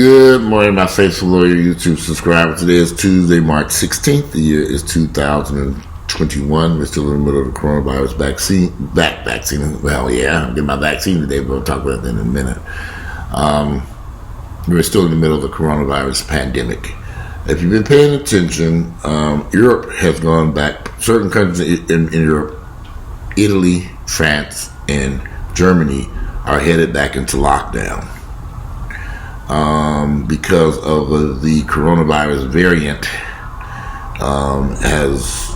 Good morning, my faithful lawyer YouTube subscriber. Today is Tuesday, March 16th. The year is 2021. We're still in the middle of the coronavirus vaccine. Well, yeah, I'm getting my vaccine today, but we'll talk about that in a minute. We're still in the middle of the coronavirus pandemic. If you've been paying attention, Europe has gone back. Certain countries in Europe, Italy, France, and Germany are headed back into lockdown. Because of the coronavirus variant has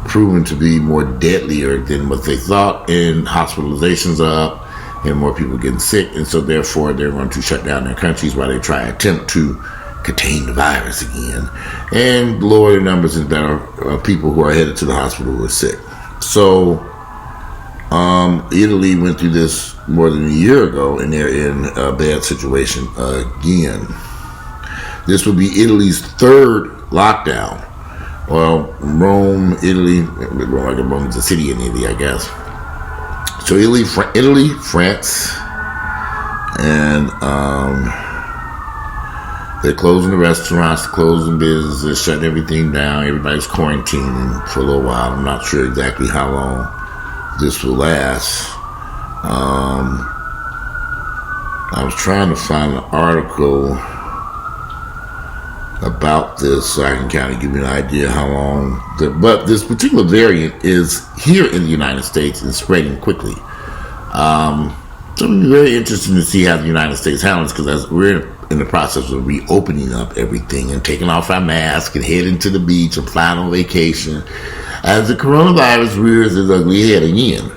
proven to be more deadlier than what they thought, and hospitalizations are up and more people getting sick, and so therefore they're going to shut down their countries while they attempt to contain the virus again and lower the numbers of people who are headed to the hospital who are sick. So Italy went through this more than a year ago, and they're in a bad situation again. This will be Italy's third lockdown. Well, Rome, Italy, Rome is a city in Italy, I guess. So Italy, France, and they're closing the restaurants, closing businesses, shutting everything down. Everybody's quarantining for a little while. I'm not sure exactly how long this will last. I was trying to find an article about this so I can kind of give you an idea how long. But this particular variant is here in the United States and spreading quickly. So it'll be very interesting to see how the United States handles, because we're in the process of reopening up everything and taking off our masks and heading to the beach and flying on vacation, as the coronavirus rears its ugly head again.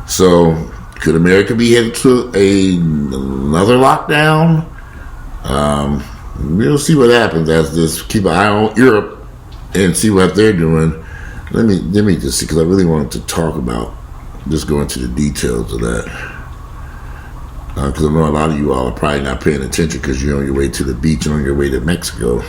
So could America be headed to another lockdown? We'll see what happens as this. Keep an eye on Europe and see what they're doing. Let me just see, because I really wanted to talk about, just go into the details of that. Because I know a lot of you all are probably not paying attention because you're on your way to the beach and on your way to Mexico.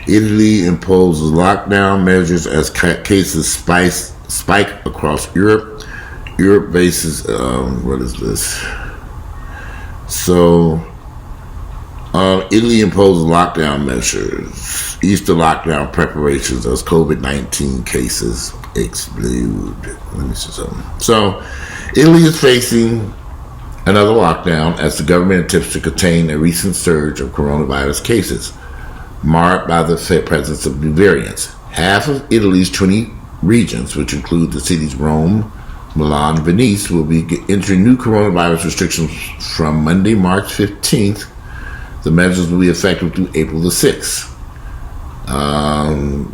Italy imposes lockdown measures as cases spike across Europe. Europe faces, what is this? So, Italy imposes lockdown measures, Easter lockdown preparations as COVID-19 cases explode. Let me see something. So, Italy is facing another lockdown as the government attempts to contain a recent surge of coronavirus cases, marred by the presence of new variants. Half of Italy's 20 regions, which include the cities Rome, Milan, and Venice, will be entering new coronavirus restrictions from Monday, March 15th. The measures will be effective through April the 6th.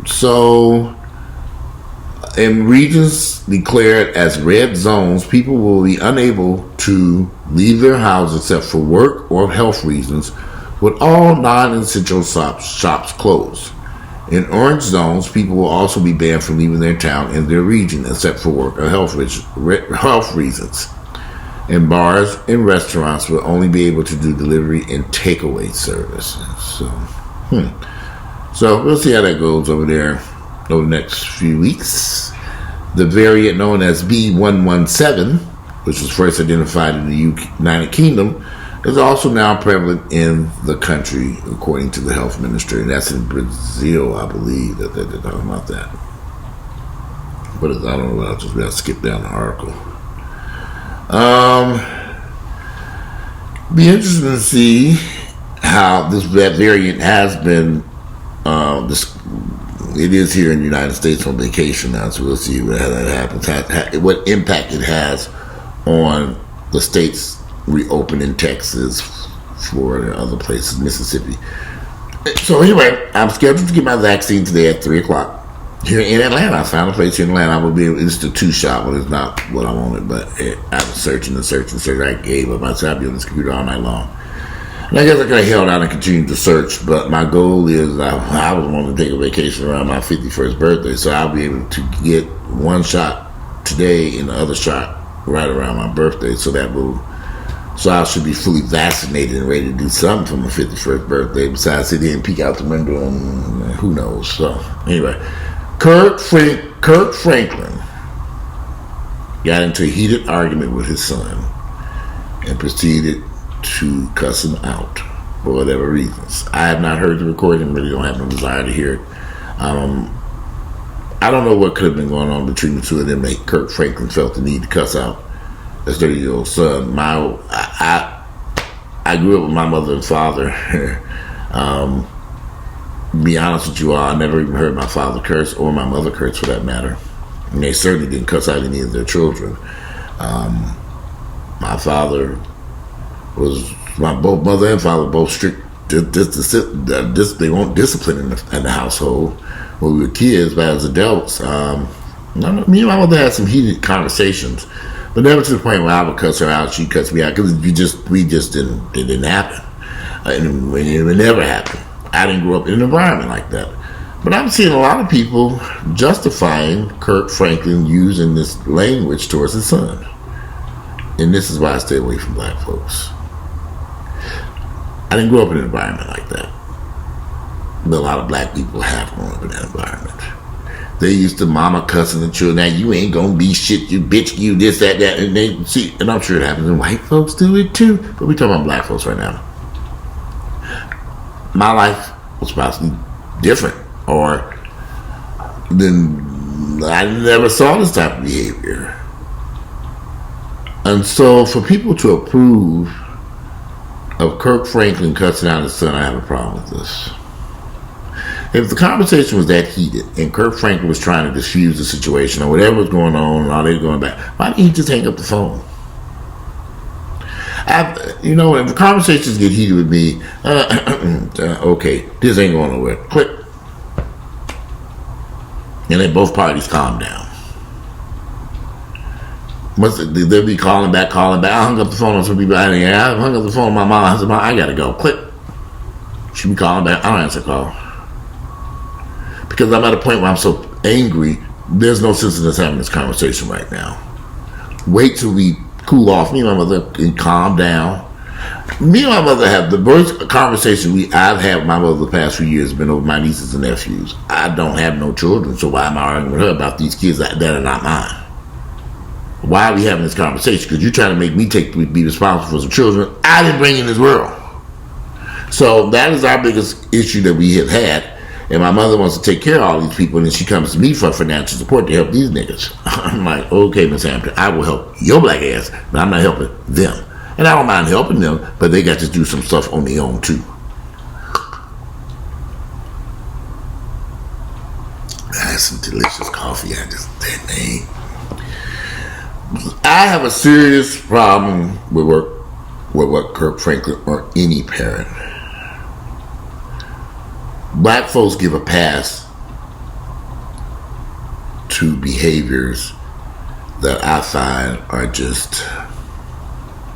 So, in regions declared as red zones, people will be unable to leave their houses except for work or health reasons, with all non-essential shops closed. In orange zones, people will also be banned from leaving their town and their region except for work or health reasons. And bars and restaurants will only be able to do delivery and takeaway services. So we'll see how that goes over there over the next few weeks. The variant known as B117, which was first identified in the United Kingdom, is also now prevalent in the country, according to the health ministry, and that's in Brazil, I believe, that they're talking about that. But I don't know, I'll just skip down the article. Be interesting to see how that variant has been. It is here in the United States on vacation now, so we'll see how that happens. What impact it has on the states reopening, Texas, Florida, other places, Mississippi. So anyway, I'm scheduled to get my vaccine today at 3 o'clock. Here in Atlanta, I found a place here in Atlanta. I will be able, it's the 2-shop, but it's not what I wanted. But I was searching. I gave up. I said I'd be on this computer all night long. And I guess I could have held out and continued to search. But my goal is I was wanting to take a vacation around my 51st birthday, so I'll be able to get one shot today and the other shot right around my birthday. So I should be fully vaccinated and ready to do something for my 51st birthday besides sit here and peek out the window and who knows. So anyway, Kirk Franklin got into a heated argument with his son and proceeded to cuss him out for whatever reasons. I have not heard the recording, really don't have no desire to hear it. I don't know what could have been going on between the two of them that Kirk Franklin felt the need to cuss out his 30-year-old son. I grew up with my mother and father. To be honest with you all, I never even heard my father curse, or my mother curse for that matter. And they certainly didn't cuss out any of their children. My father was, both mother and father both strict. They won't discipline in the household when we were kids, but as adults, me and my mother had some heated conversations, but never to the point where I would cuss her out, she'd cuss me out, because it didn't happen. And it never happened. I didn't grow up in an environment like that. But I'm seeing a lot of people justifying Kirk Franklin using this language towards his son. And this is why I stay away from black folks. I didn't grow up in an environment like that. But a lot of black people have grown up in that environment. They used to mama cussing the children. Now you ain't gonna be shit, you bitch, you this, that, and they see, and I'm sure it happens, and white folks do it too. But we're talking about black folks right now. My life was possibly different, or then I never saw this type of behavior. And so for people to approve of Kirk Franklin cussing out his son, I have a problem with this. If the conversation was that heated and Kirk Franklin was trying to diffuse the situation or whatever was going on and all they were going back, why didn't he just hang up the phone? If the conversations get heated with me, okay, this ain't going nowhere. Click. And then both parties calm down. They'll be calling back. I hung up the phone on some people. I hung up the phone on my mom. I said, Mom, I gotta go. Click. She'll be calling back. I don't answer the call. Because I'm at a point where I'm so angry, there's no sense in us having this conversation right now. Wait till we cool off. Me and my mother can calm down. Me and my mother have the worst conversation I've had with my mother the past few years been over my nieces and nephews. I don't have no children, so why am I arguing with her about these kids that are not mine? Why are we having this conversation? Because you're trying to make me be responsible for some children I didn't bring in this world. So that is our biggest issue that we have had. And my mother wants to take care of all these people, and then she comes to me for financial support to help these niggas. I'm like, okay, Miss Hampton, I will help your black ass, but I'm not helping them. And I don't mind helping them, but they got to do some stuff on their own too. That's some delicious coffee. I have a serious problem with what Kirk Franklin or any parent. Black folks give a pass to behaviors that I find are just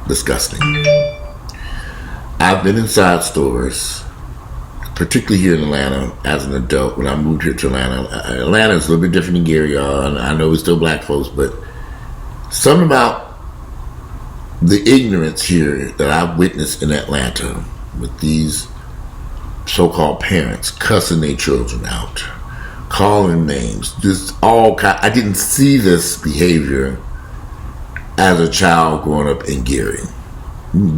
disgusting. I've been inside stores, particularly here in Atlanta as an adult. When I moved here to Atlanta is a little bit different than Gary, and I know it's still black folks, but something about the ignorance here that I've witnessed in Atlanta with these so-called parents cussing their children out, calling names, just all kind. I didn't see this behavior as a child growing up in Gary.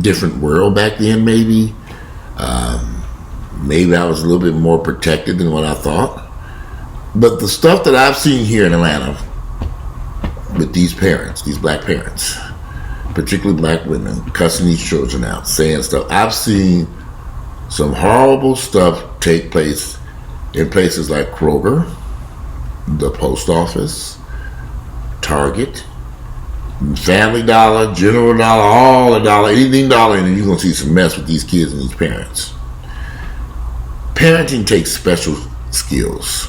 Different world back then, maybe. Maybe I was a little bit more protected than what I thought. But the stuff that I've seen here in Atlanta with these parents, these black parents, particularly black women, cussing these children out, saying stuff, I've seen some horrible stuff take place in places like Kroger, the post office, Target, Family Dollar, General Dollar, all the dollar, anything dollar, and you're going to see some mess with these kids and these parents. Parenting takes special skills.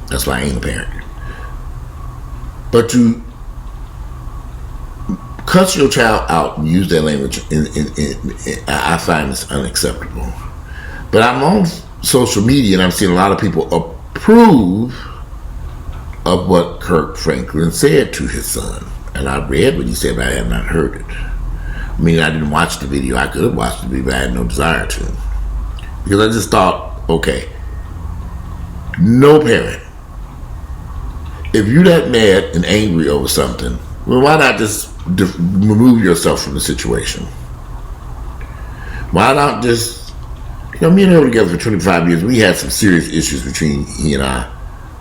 That's why I ain't a parent. But to cuss your child out and use that language, I find this unacceptable. But I'm on social media and I'm seeing a lot of people approve of what Kirk Franklin said to his son. And I read what he said, but I have not heard it. I mean, I didn't watch the video. I could have watched the video, but I had no desire to. Because I just thought, okay, no parent, if you're that mad and angry over something, Well, why not just remove yourself from the situation? Why not just, me and her were together for 25 years. We had some serious issues between he and I.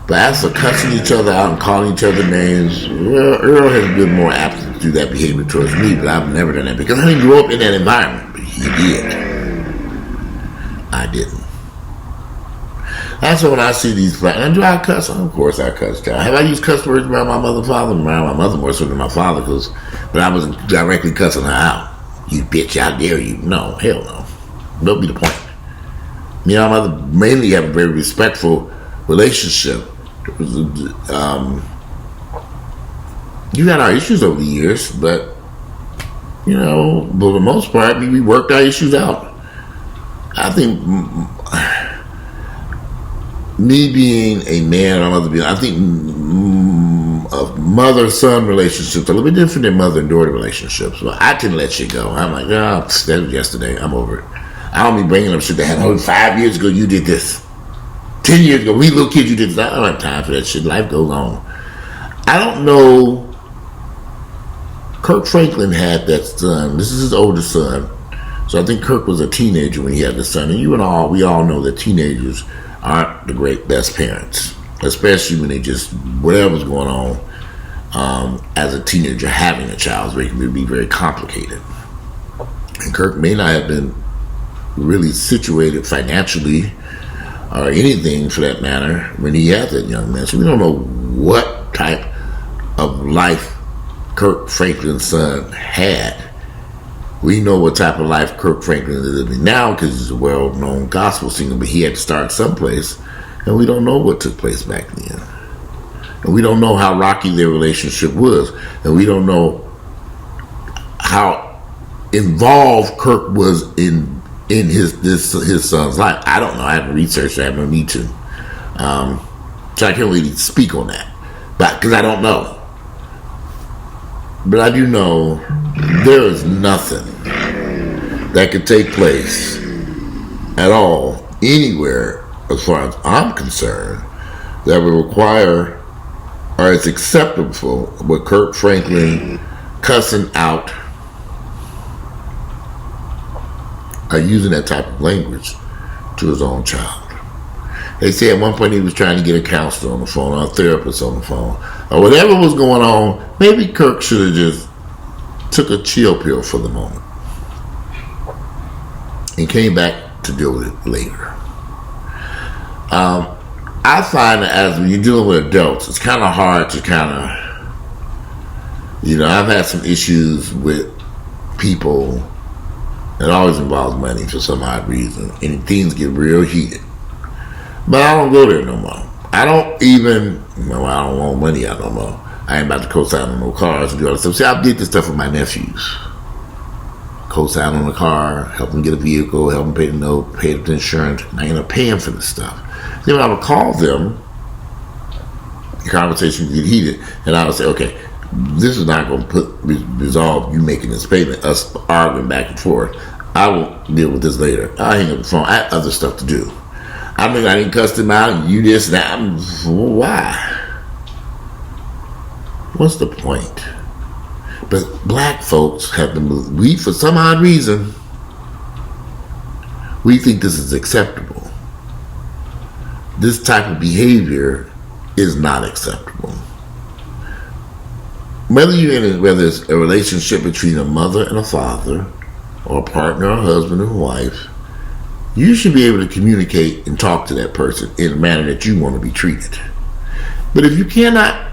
But as for cussing each other out and calling each other names, well, Earl has been more apt to do that behavior towards me, but I've never done that because I didn't grow up in that environment. But he did. I didn't. That's why when I see these black, and do I cuss? Of course I cuss. Have I used cuss words around my mother and father? Around my mother more so than my father, but I wasn't directly cussing her out. You bitch, how dare you? No, hell no. That'll be the point. Me and my mother mainly have a very respectful relationship. You had our issues over the years, but for the most part, we worked our issues out. I think me being a man, my mother being, I think a mother-son relationships are a little bit different than mother and daughter relationships. So I tend to let shit go. I'm like, that was yesterday. I'm over it. I don't be bringing up shit that happened 5 years ago. You did this. 10 years ago, we little kids, you did this. I don't have time for that shit. Life goes on. I don't know. Kirk Franklin had that son. This is his oldest son. So I think Kirk was a teenager when he had the son. And we all know that teenagers aren't the best parents, especially when they just, whatever's going on as a teenager, having a child can be very complicated. And Kirk may not have been really situated financially or anything for that matter when he had that young man. So we don't know what type of life Kirk Franklin's son had. We know what type of life Kirk Franklin is living now because he's a well-known gospel singer, but he had to start someplace, and we don't know what took place back then. And we don't know how rocky their relationship was, and we don't know how involved Kirk was in his son's life. I don't know. I haven't researched. I haven't need to. So I can't really speak on that, but because I don't know. But I do know there is nothing that could take place at all anywhere, as far as I'm concerned, that would require or is acceptable with Kirk Franklin cussing out or using that type of language to his own child. They say at one point he was trying to get a counselor on the phone or a therapist on the phone or whatever was going on. Maybe Kirk should have just took a chill pill for the moment and came back to deal with it later. I find that as when you're dealing with adults, it's kind of hard to I've had some issues with people. It always involves money for some odd reason, and things get real heated. But I don't go there no more. I don't want money out no more. I ain't about to co-sign on no cars and do all that stuff. See, I did this stuff with my nephews. Co-sign on a car, help them get a vehicle, help them pay the note, pay the insurance. And I end up paying for this stuff. Then when I would call them, the conversation would get heated, and I would say, okay, this is not going to resolve you making this payment, us arguing back and forth. I will deal with this later. I'll hang up the phone. I have other stuff to do. I didn't cuss them out and you this and that. Why? What's the point? But black folks have to move. We, for some odd reason, we think this is acceptable. This type of behavior is not acceptable. Whether it's a relationship between a mother and a father, or a partner, or a husband and a wife, you should be able to communicate and talk to that person in a manner that you want to be treated. But if you cannot,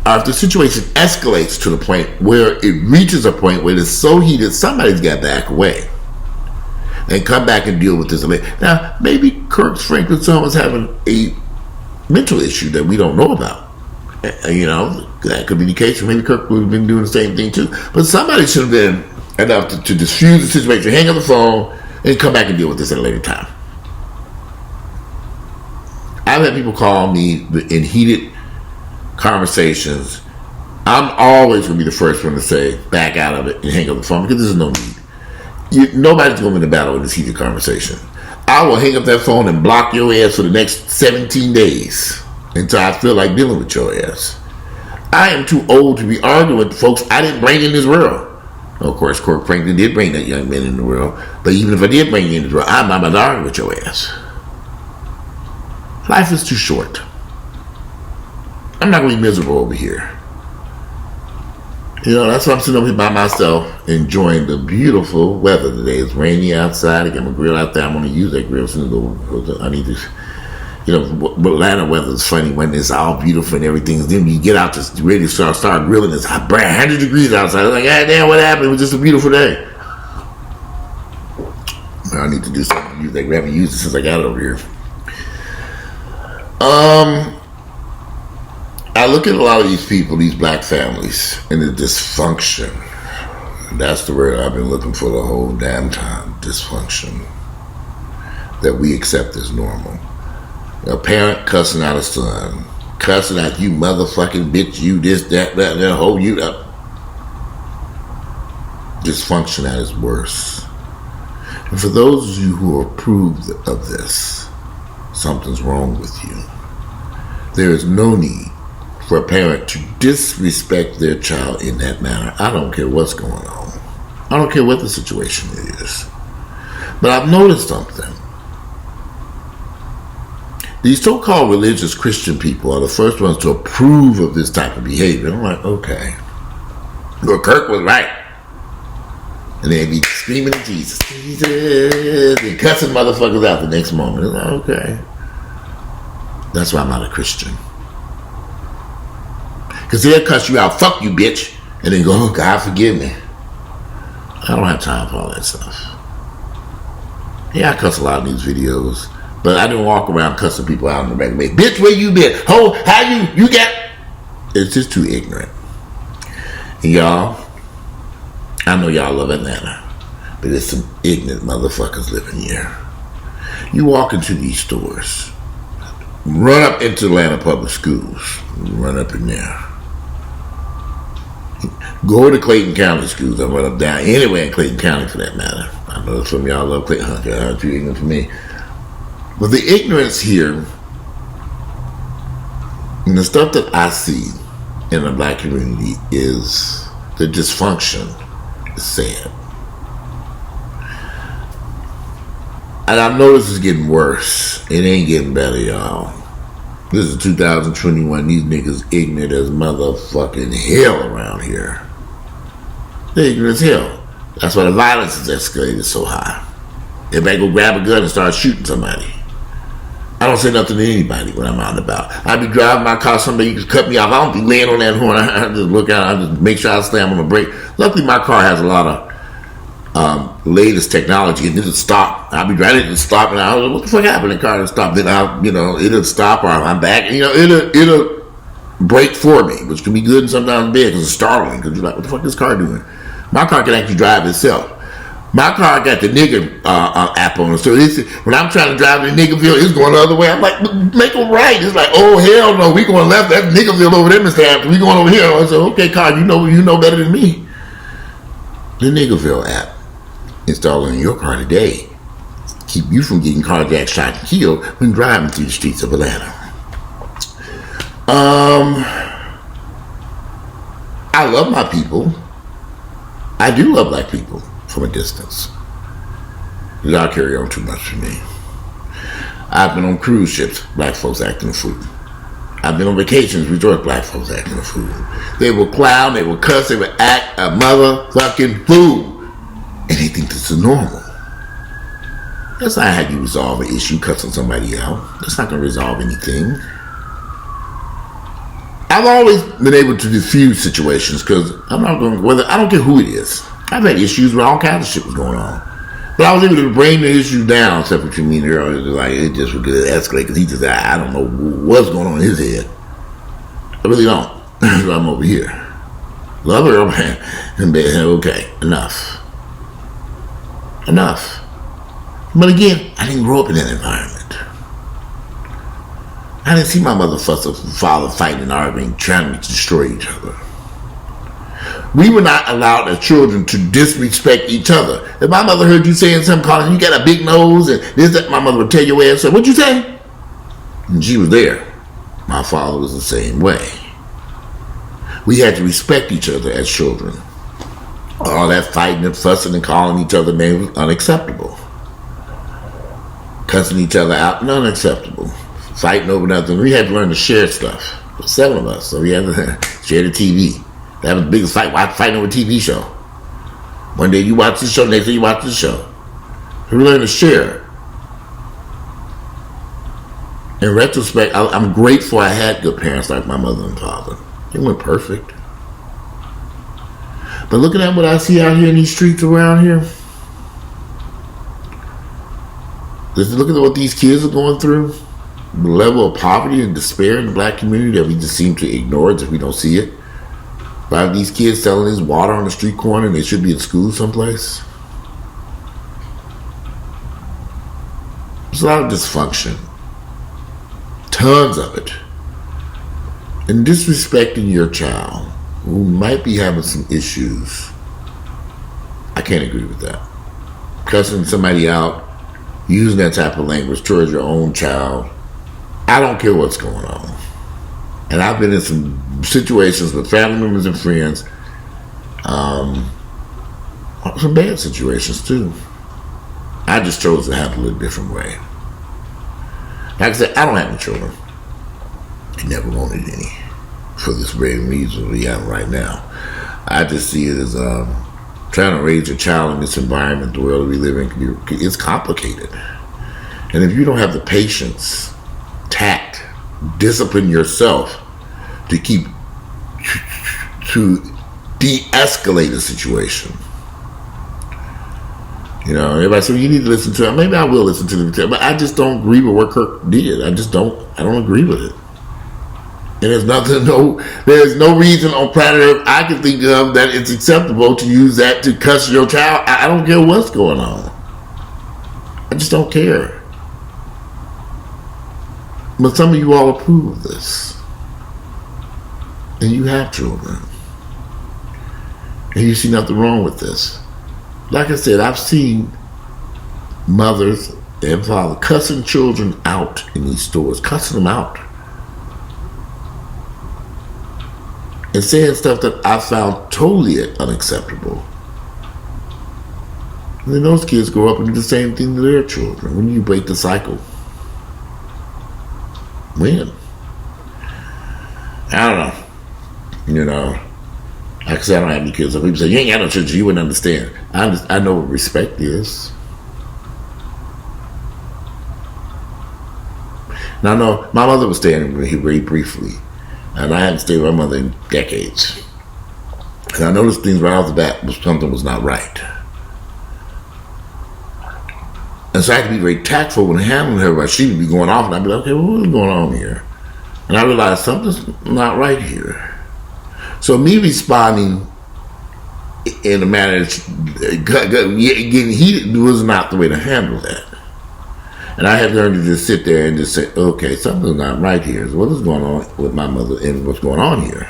or if the situation escalates to the point where it reaches a point where it's so heated, somebody's got to back away and come back and deal with this. Now, maybe Kirk Franklin's son was having a mental issue that we don't know about. That could be the case. Maybe Kirk would have been doing the same thing too. But somebody should have been enough to diffuse the situation, hang up the phone, and come back and deal with this at a later time. I've had people call me in heated conversations. I'm always going to be the first one to say, back out of it and hang up the phone, because there's no need. Nobody's going to win the battle in this heated conversation. I will hang up that phone and block your ass for the next 17 days until I feel like dealing with your ass. I am too old to be arguing with folks I didn't bring in this world. Of course, Kirk Franklin did bring that young man in the world. But even if I did bring you in the world, I'm not arguing with your ass. Life is too short. I'm not going to be miserable over here. You know, that's why I'm sitting over here by myself, enjoying the beautiful weather today. It's rainy outside. I got my grill out there. I'm going to use that grill soon. I need to, you know, Atlanta weather is funny when it's all beautiful and everything. Then you get out to ready to start grilling. It's 100 degrees outside. I'm like, God damn, what happened? It was just a beautiful day. I need to do something. Use that grill. I haven't used it since I got it over here. I look at a lot of these people, these black families, and the dysfunction. That's the word I've been looking for the whole damn time. Dysfunction. That we accept as normal. A parent cussing out a son. Cussing out, you motherfucking bitch, you this, that, hold you up. Dysfunction at its worst. And for those of you who approve of this, something's wrong with you. There is no need for a parent to disrespect their child in that manner. I don't care what's going on. I don't care what the situation is. But I've noticed something. These so-called religious Christian people are the first ones to approve of this type of behavior. I'm like, okay. Well, Kirk was right. And they'd be screaming at Jesus, Jesus, and cussing motherfuckers out the next moment. It's like, okay. That's why I'm not a Christian. Because they'll cuss you out, fuck you, bitch. And then go, oh, God, forgive me. I don't have time for all that stuff. Yeah, I cuss a lot in these videos. But I don't walk around cussing people out in the regular way. Bitch, where you been? Oh, how you got... It's just too ignorant. And y'all, I know y'all love Atlanta. But there's some ignorant motherfuckers living here. You walk into these stores. Run up into Atlanta public schools. Run up in there. Go to Clayton County schools. I run up down anywhere in Clayton County for that matter. I know some of y'all love Clayton. It's too ignorant for me. But the ignorance here and the stuff that I see in the black community is the dysfunction is sad. And I've noticed it's getting worse. It ain't getting better, y'all. This is 2021. These niggas ignorant as motherfucking hell around here. They're ignorant as hell. That's why the violence is escalated so high. Everybody go grab a gun and start shooting somebody. I don't say nothing to anybody when I'm out and about. I be driving my car, somebody just cut me off. I don't be laying on that horn. I just look out. I just make sure I slam on the brake. Luckily, my car has a lot of latest technology, and it'll stop. I'll be driving it and stop, and I'll what the fuck happened? The car will stop. Then it'll stop, or I'm back. It'll brake for me, which can be good and sometimes bad because it's startling. Because you're like, what the fuck is this car doing? My car can actually drive itself. My car got the nigga app on it, so when I'm trying to drive to Niggerville, it's going the other way. I'm like, make a right. It's like, oh hell no, we going left. That's Niggerville over there, Mr. Hampton. We going over here. I said, okay, car, you know better than me. The Niggerville app installed in your car today keep you from getting carjacked, shot, and killed when driving through the streets of Atlanta. I love my people. I do love black people. From a distance. It don't carry on too much for me. I've been on cruise ships, black folks acting a fool. I've been on vacations, resort, black folks acting a fool. They will clown, they will cuss, they will act a motherfucking fool. And they think this is normal. That's not how you resolve an issue, cussing somebody out. That's not going to resolve anything. I've always been able to diffuse situations because I'm not going to, I don't care who it is. I've had issues where all kinds of shit was going on. But I was able to bring the issue down, except for me and her. It just would escalate because he just, I don't know what's going on in his head. I really don't. So I'm over here. Love her, man. And okay, enough. But again, I didn't grow up in that environment. I didn't see my mother, father fighting and arguing, trying to destroy each other. We were not allowed as children to disrespect each other. If my mother heard you saying something, calling you got a big nose and this, that, my mother would tell your ass, what'd you say? And she was there. My father was the same way. We had to respect each other as children. All that fighting and fussing and calling each other names was unacceptable. Cussing each other out, unacceptable. Fighting over nothing. We had to learn to share stuff. There were 7 of us, so we had to share the TV. That was the biggest fight. Why fighting over a TV show? One day you watch this show, next day you watch this show. We learned to share. In retrospect, I'm grateful I had good parents like my mother and father. They weren't perfect. But looking at what I see out here in these streets around here, just looking at what these kids are going through, the level of poverty and despair in the black community that we just seem to ignore it if we don't see it. By these kids selling this water on the street corner and they should be in school someplace. There's a lot of dysfunction. Tons of it. And disrespecting your child who might be having some issues, I can't agree with that. Cussing somebody out, using that type of language towards your own child, I don't care what's going on. And I've been in some situations with family members and friends, some bad situations too. I just chose to have a little different way. Like I said, I don't have any children. I never wanted any for this very reason we have right now. I just see it as trying to raise a child in this environment, the world we live in, it's complicated. And if you don't have the patience, tact, discipline yourself to de-escalate a situation. You know, everybody says, you need to listen to it. Maybe I will listen to it, but I just don't agree with what Kirk did. I don't agree with it. And there's no reason on planet Earth I can think of that it's acceptable to use that to cuss your child. I don't care what's going on. I just don't care. But some of you all approve of this. And you have children. And you see nothing wrong with this. Like I said, I've seen mothers and fathers cussing children out in these stores, cussing them out. And saying stuff that I found totally unacceptable. And then those kids grow up and do the same thing to their children. When do you break the cycle? When? I don't know. You know, like I said, I don't have any kids. So people say, you ain't got no children, you wouldn't understand. I know what respect is. Now, I know my mother was staying with me very briefly. And I hadn't stayed with my mother in decades. And I noticed things right off the bat, something was not right. And so I had to be very tactful when handling her, but she would be going off, and I'd be like, okay, well, what's going on here? And I realized something's not right here. So me responding in a manner getting heated was not the way to handle that. And I had learned to just sit there and just say, okay, something's not right here. So what is going on with my mother and what's going on here?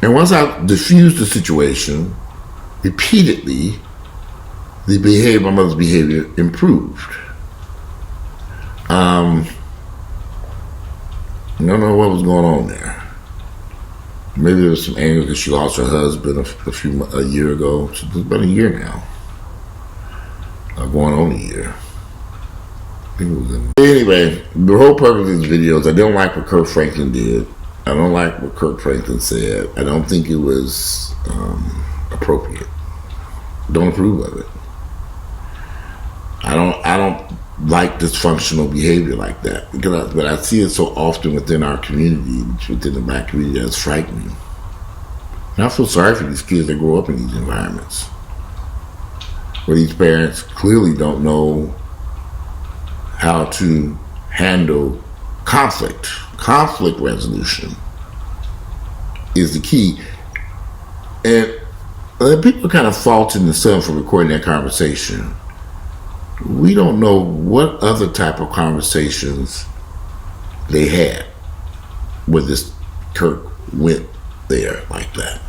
And once I diffused the situation, repeatedly, my mother's behavior improved. I don't know what was going on there. Maybe there was some anger because she lost her husband a year ago. It's been a year now. Going on a year. Anyway, the whole purpose of these videos, I don't like what Kirk Franklin did. I don't like what Kirk Franklin said. I don't think it was appropriate. Don't approve of it. I don't like dysfunctional behavior like that, but I see it so often within our community, within the black community, that's frightening. And I feel sorry for these kids that grow up in these environments, where these parents clearly don't know how to handle conflict. Conflict resolution is the key. And people kind of faulting themselves for recording that conversation. We don't know what other type of conversations they had where this Kirk went there like that.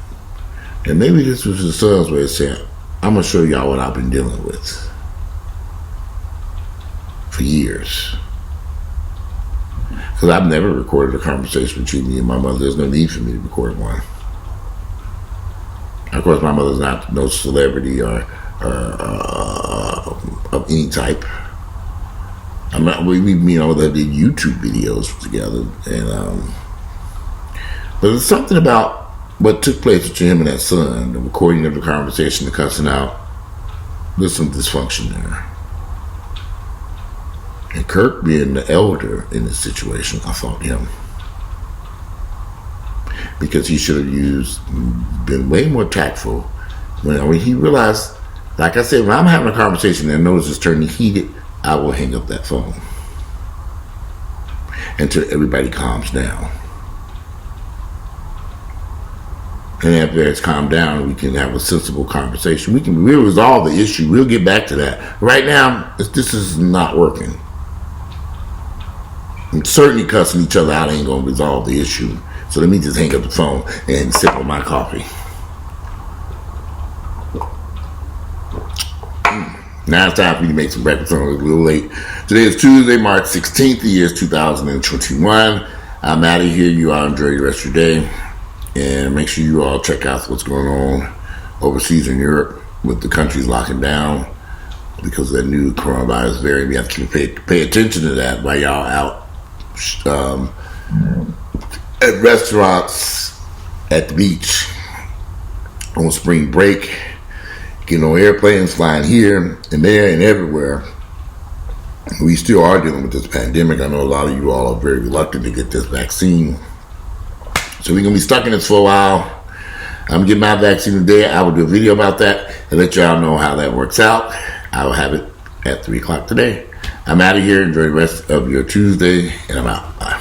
And maybe this was his son's way of saying, I'm going to show y'all what I've been dealing with for years. Because I've never recorded a conversation between me and my mother. There's no need for me to record one. Of course, my mother's not no celebrity or of any type. I'm not. We did YouTube videos together, and but there's something about what took place between him and that son, the recording of the conversation, the cussing out. There's some dysfunction there. And Kirk, being the elder in this situation, I fault him. Because he should have been way more tactful when he realized, like I said, when I'm having a conversation and I notice it's turning heated, I will hang up that phone until everybody calms down. And after it's calmed down, we can have a sensible conversation. We'll resolve the issue. We'll get back to that. Right now, this is not working. And certainly cussing each other out ain't going to resolve the issue. So let me just hang up the phone and sip on my coffee. Now it's time for me to make some breakfast. I'm a little late. Today is Tuesday, March 16th. The year is 2021. I'm out of here. You all enjoy the rest of your day. And make sure you all check out what's going on overseas in Europe with the countries locking down because of that new coronavirus variant. We have to pay attention to that while y'all out at restaurants, at the beach, on spring break, getting on airplanes, flying here and there and everywhere. We still are dealing with this pandemic. I know a lot of you all are very reluctant to get this vaccine. So we're going to be stuck in this for a while. I'm getting my vaccine today. I will do a video about that and let y'all know how that works out. I will have it at 3 o'clock today. I'm out of here. Enjoy the rest of your Tuesday, and I'm out. Bye.